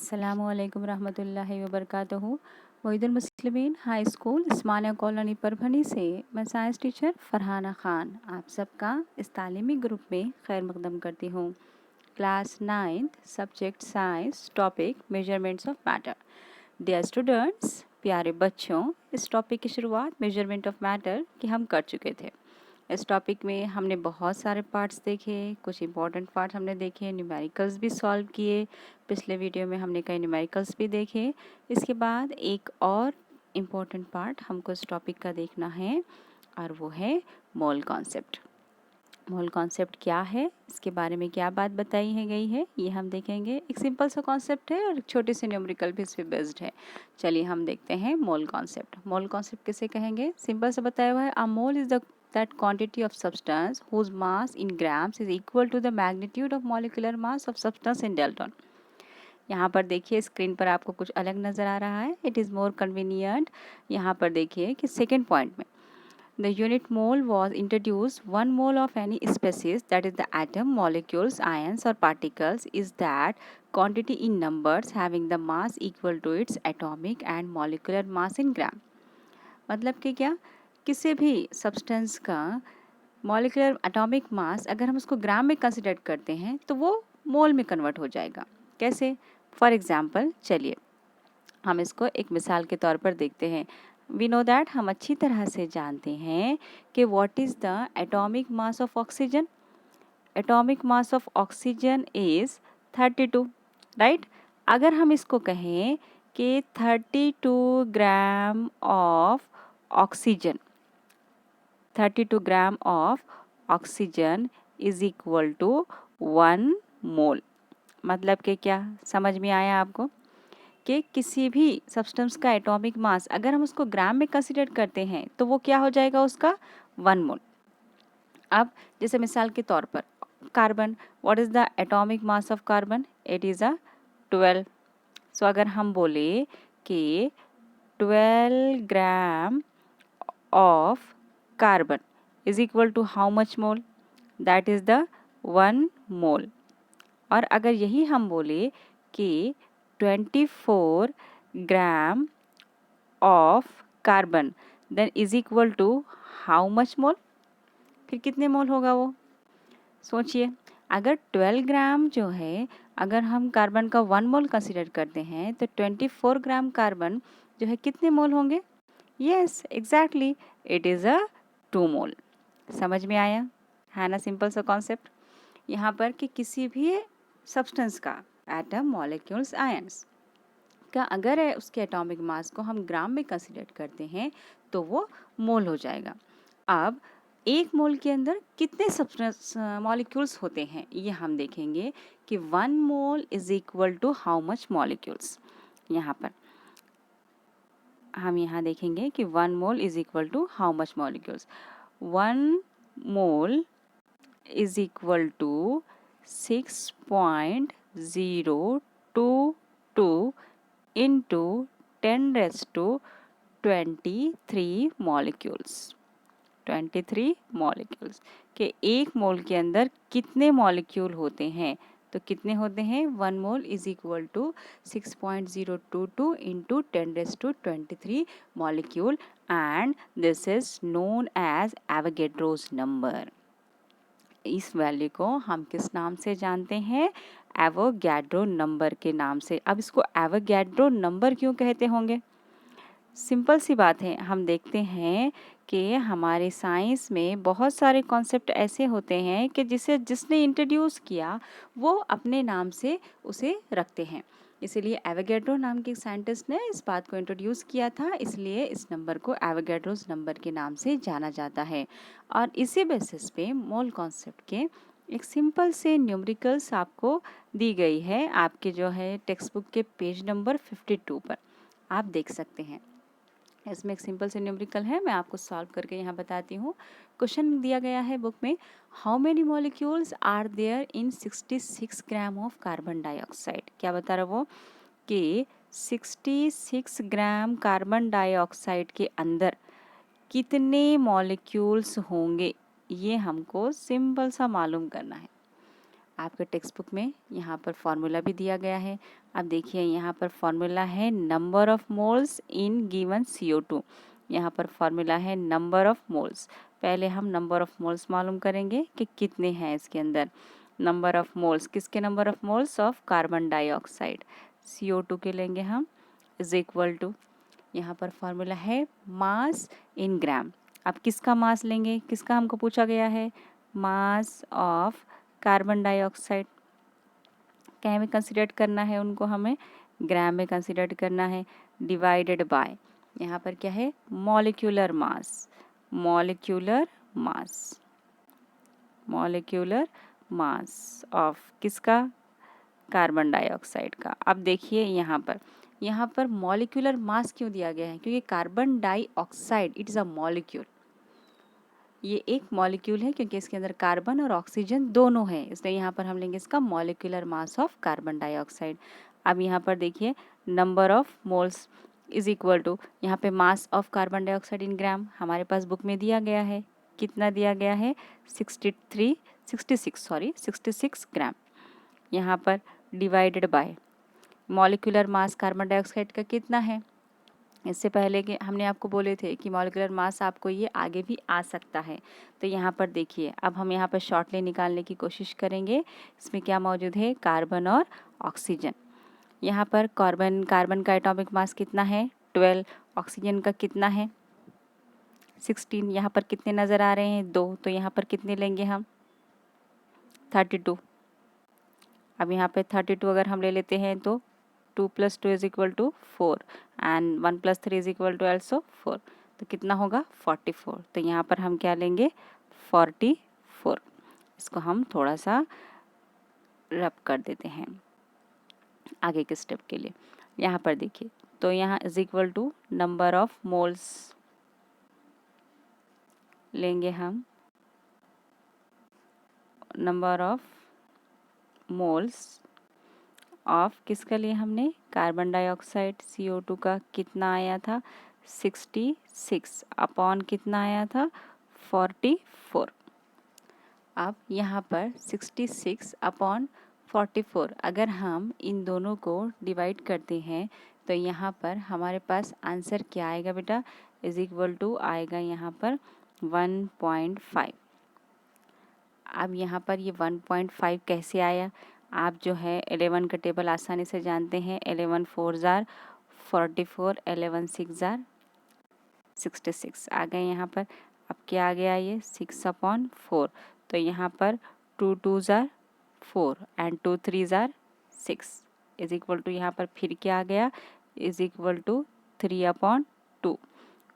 अस्सलामुअलैकुम रहमतुल्लाहि व बरकातहू। वहीदुल मुस्लिमीन हाई स्कूल उस्मानिया कॉलोनी परभनी से मैं साइंस टीचर फ़रहाना ख़ान आप सबका इस तालीमी ग्रुप में खैर मकदम करती हूँ। Class 9th subject science, topic measurements of matter. Dear students, प्यारे बच्चों, इस टॉपिक की शुरुआत मेजरमेंट ऑफ मैटर की हम कर चुके थे। इस टॉपिक में हमने बहुत सारे पार्ट्स देखे, कुछ इंपॉर्टेंट पार्ट्स हमने देखे, न्यूमेरिकल्स भी सॉल्व किए। पिछले वीडियो में हमने कई न्यूमेरिकल्स भी देखे। इसके बाद एक और इम्पॉर्टेंट पार्ट हमको इस टॉपिक का देखना है और वो है मोल कॉन्सेप्ट। मोल कॉन्सेप्ट क्या है, इसके बारे में क्या बात बताई है गई है, ये हम देखेंगे। एक सिंपल सा कॉन्सेप्ट है और एक छोटे से न्यूमेरिकल भी इस पे बेस्ड है। चलिए हम देखते हैं मोल कॉन्सेप्ट। मोल कॉन्सेप्ट किसे कहेंगे? सिंपल सा बताया हुआ है, a mole is the that quantity of substance whose mass in grams is equal to the magnitude of molecular mass of substance in Dalton। यहाँ पर देखिए स्क्रीन पर आपको कुछ अलग नज़र आ रहा है। It is more convenient. यहाँ पर देखिए कि सेकेंड पॉइंट में the unit mole was introduced. 1 mole of any species, that is the atom, molecules, ions or particles, is that quantity in numbers having the mass equal to its atomic and molecular mass in gram। मतलब कि क्या, किसी भी substance का molecular atomic mass अगर हम उसको ग्राम में कंसिडर करते हैं तो वो मोल में कन्वर्ट हो जाएगा। कैसे? फॉर एग्जांपल चलिए हम इसको एक मिसाल के तौर पर देखते हैं। वी नो दैट, हम अच्छी तरह से जानते हैं कि what is the atomic mass of oxygen. Atomic mass of oxygen is 32, right. अगर हम इसको कहें कि 32 gram of oxygen, 32 gram of oxygen is equal to 1 mole. मतलब कि क्या समझ में आया आपको कि किसी भी सब्सटेंस का एटॉमिक मास अगर हम उसको ग्राम में कंसीडर करते हैं तो वो क्या हो जाएगा, उसका 1 मोल। अब जैसे मिसाल के तौर पर carbon, what is the atomic mass of carbon? It is 12। So अगर हम बोले कि 12 gram of carbon is equal to how much mole? That is the 1 mole. और अगर यही हम बोले कि 24 gram of carbon then is equal to how much mole? फिर कितने मोल होगा वो? सोचिए, अगर 12 ग्राम जो है, अगर हम कार्बन का 1 मोल कंसिडर करते हैं तो 24 ग्राम कार्बन जो है कितने मोल होंगे? यस एग्जैक्टली, इट इज़ 2 मोल। समझ में आया है ना सिंपल सा कॉन्सेप्ट। यहाँ पर कि किसी भी सब्सटेंस का एटम, मॉलिक्यूल्स, आयंस का अगर है उसके एटॉमिक मास को हम ग्राम में कंसीडर करते हैं तो वो मोल हो जाएगा। अब एक मोल के अंदर कितने सब्सटेंस मॉलिक्यूल्स होते हैं ये हम देखेंगे कि 1 mole is equal to how much molecules. यहाँ पर हम यहाँ देखेंगे कि 1 mole is equal to how much molecules. 1 mole is equal to 6.022 into 10 raised to 23 molecules. 23 molecules के एक मोल के अंदर कितने मॉलिक्यूल होते हैं? तो कितने होते हैं? 1 mole is equal to 6.022 into 10 raise to 23 molecule and this is known as Avogadro's number. इस वैल्यू को हम किस नाम से जानते हैं? एवोगैड्रो नंबर के नाम से। अब इसको एवोगैड्रो नंबर क्यों कहते होंगे? सिंपल सी बात है, हम देखते हैं कि हमारे साइंस में बहुत सारे कॉन्सेप्ट ऐसे होते हैं कि जिसने इंट्रोड्यूस किया वो अपने नाम से उसे रखते हैं। इसीलिए एवोगैड्रो नाम के साइंटिस्ट ने इस बात को इंट्रोड्यूस किया था, इसलिए इस नंबर को एवोगैड्रोस नंबर के नाम से जाना जाता है। और इसी बेसिस पे मोल कॉन्सेप्ट के एक सिंपल से न्यूमेरिकल्स आपको दी गई है, आपके जो है टेक्स्ट बुक के पेज नंबर 52 पर आप देख सकते हैं। इसमें एक सिंपल से न्यूमेरिकल है, मैं आपको सॉल्व करके यहाँ बताती हूँ। क्वेश्चन दिया गया है बुक में, how many molecules are there in 66 gram of carbon dioxide. क्या बता रहा वो कि 66 ग्राम कार्बन डाइऑक्साइड के अंदर कितने मॉलिक्यूल्स होंगे, ये हमको सिंपल सा मालूम करना है। आपके टेक्स्ट बुक में यहाँ पर फॉर्मूला भी दिया गया है। अब देखिए यहाँ पर फॉर्मूला है number of moles in given CO2। यहाँ पर फॉर्मूला है नंबर ऑफ मोल्स। पहले हम नंबर ऑफ मोल्स मालूम करेंगे कि कितने हैं इसके अंदर। नंबर ऑफ मोल्स किसके? Number of moles of carbon dioxide CO2 के लेंगे हम इज इक्वल टू, यहाँ पर फॉर्मूला है मास इन ग्राम। अब किसका मास लेंगे? किसका हमको पूछा गया है? मास ऑफ कार्बन डाइऑक्साइड। क्या में कंसिडर करना है उनको? हमें ग्राम में कंसिडर करना है। डिवाइडेड बाय, यहाँ पर क्या है? Molecular mass. Molecular mass, molecular mass of किसका? कार्बन डाइऑक्साइड का। अब देखिए यहाँ पर मॉलिक्यूलर मास क्यों दिया गया है? क्योंकि carbon dioxide it is a molecule, ये एक मॉलिक्यूल है क्योंकि इसके अंदर कार्बन और ऑक्सीजन दोनों है, इसलिए यहाँ पर हम लेंगे इसका molecular mass of carbon dioxide. अब यहाँ पर देखिए number of moles is equal to, यहाँ पे mass of carbon dioxide in gram हमारे पास बुक में दिया गया है। कितना दिया गया है? 66 ग्राम। यहाँ पर divided by molecular mass carbon dioxide का कितना है? इससे पहले कि हमने आपको बोले थे कि मॉलिक्यूलर मास आपको ये आगे भी आ सकता है। तो यहाँ पर देखिए अब हम यहाँ पर शॉर्टली निकालने की कोशिश करेंगे। इसमें क्या मौजूद है? कार्बन और ऑक्सीजन। यहाँ पर कार्बन का एटॉमिक मास कितना है? 12। ऑक्सीजन का कितना है? 16। यहाँ पर कितने नज़र आ रहे हैं? 2। तो यहाँ पर कितने लेंगे हम? 32। अब यहाँ पे 32 अगर हम ले लेते हैं तो 2 + 2 = 4 एंड 1 + 3 = also 4। तो कितना होगा? 44। तो यहाँ पर हम क्या लेंगे? 44। इसको हम थोड़ा सा रब कर देते हैं आगे के स्टेप के लिए। यहाँ पर देखिए तो यहाँ = नंबर ऑफ मोल्स लेंगे हम, नंबर ऑफ मोल्स ऑफ किसका लिए हमने? कार्बन डाइऑक्साइड CO2 का कितना आया था? 66 अपॉन कितना आया था? 44। अब यहाँ पर 66 अपॉन 44 अगर हम इन दोनों को डिवाइड करते हैं तो यहाँ पर हमारे पास आंसर क्या आएगा बेटा? = आएगा यहाँ पर 1.5। अब यहाँ पर ये 1.5 कैसे आया? आप जो है 11 का टेबल आसानी से जानते हैं। 11 4 ज़ार 44, 11 6 ज़ार 66 आ गए यहाँ पर। अब क्या आ गया? ये 6/4। तो यहाँ पर 2 2 ज़ार 4 एंड 2 3 ज़ार 6 = यहाँ पर फिर क्या आ गया? = 3/2।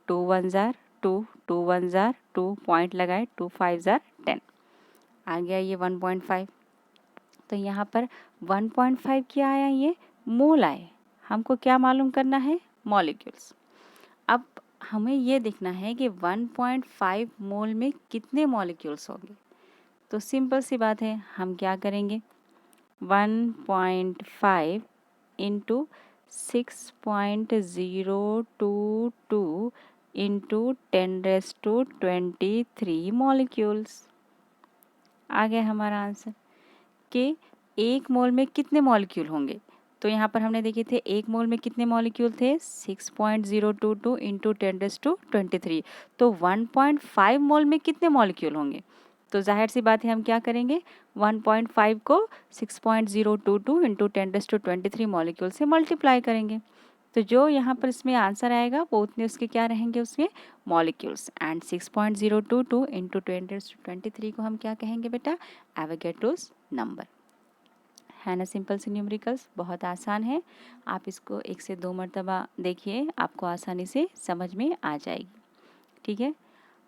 2 1 ज़ार 2, 2 1 ज़ार 2, पॉइंट लगाए 2 5 ज़ार 10 आ गया ये 1.5। तो यहाँ पर 1.5 क्या आया? ये मोल आए। हमको क्या मालूम करना है? मॉलिक्यूल्स। अब हमें ये देखना है कि 1.5 मोल में कितने मॉलिक्यूल्स होंगे। तो सिंपल सी बात है, हम क्या करेंगे? 1.5 इंटू 6.022 इंटू 10⁻23 मॉलिक्यूल्स आ गया हमारा आंसर कि एक मोल में कितने मॉलिक्यूल होंगे। तो यहाँ पर हमने देखे थे एक मोल में कितने मॉलिक्यूल थे? 6.022 इंटू 10⁻23। तो 1.5 मोल में कितने मॉलिक्यूल होंगे? तो जाहिर सी बात है हम क्या करेंगे? 1.5 को 6.022 इंटू 10⁻23 मॉलिक्यूल से मल्टीप्लाई करेंगे। तो जो यहाँ पर इसमें आंसर आएगा वो उतने उसके क्या रहेंगे? उसमें मॉलिक्यूल्स। एंड 6.022 इंटू 10⁻23 को हम क्या कहेंगे बेटा? Avogadro's number. है ना सिंपल से न्यूमेरिकल्स, बहुत आसान है। आप इसको 1 से 2 मरतबा देखिए, आपको आसानी से समझ में आ जाएगी। ठीक है,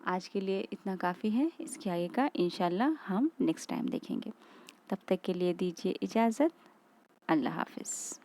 आज के लिए इतना काफ़ी है। इसके आगे का इंशाल्लाह हम नेक्स्ट टाइम देखेंगे। तब तक के लिए दीजिए इजाज़त। अल्लाह हाफ़िज़।